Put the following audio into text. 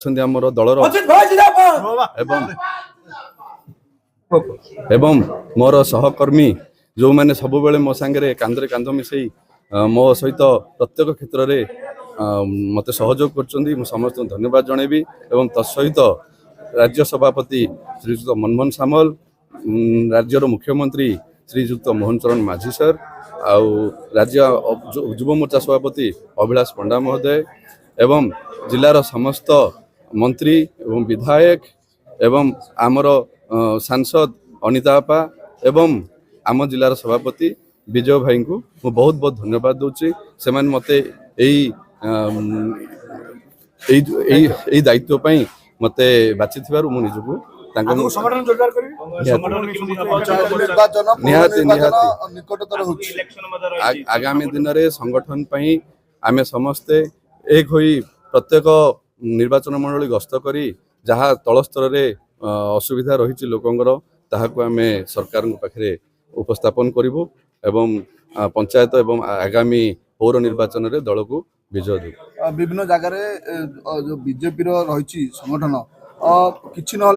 आमर दलर एवं मोर सहकर्मी जो मैंने सब बेले मो सांगे कांधरे कांध मिसई मो सहित प्रत्येक क्षेत्र में मत सहयोग कर समस्त धन्यवाद जनइबी एवं तत्सहित राज्य सभापति श्रीजुक्त मनमोहन सामल राज्यर मुख्यमंत्री श्रीजुक्त मोहन चरण माझी सर आउ राज्य युव मोर्चा सभापति अभिलाष पंडा महोदय एवं जिलार समस्त मंत्री एवं विधायक एवं आमर सांसद अनिता आपा एवं आम जिलार सभापति विजय भाई को मु बहुत बहुत धन्यवाद दूची से मते दायित्व पाई मते बाछि थिबारु मु निजको संगठन जोरदार करी आगामी दिन में संगठन पाई आमे समस्ते एक होई प्रत्येक निर्वाचन मंडली गस्त करी जहाँ तल स्तर रे असुविधा रही लोकंर ताहाको आमे सरकार पाखे उपस्थापन करूँ एवं पंचायत एवं आगामी पौर निर्वाचन रे दल को विजय दे विभिन्न जगह जो बीजेपी रही संगठन किछि न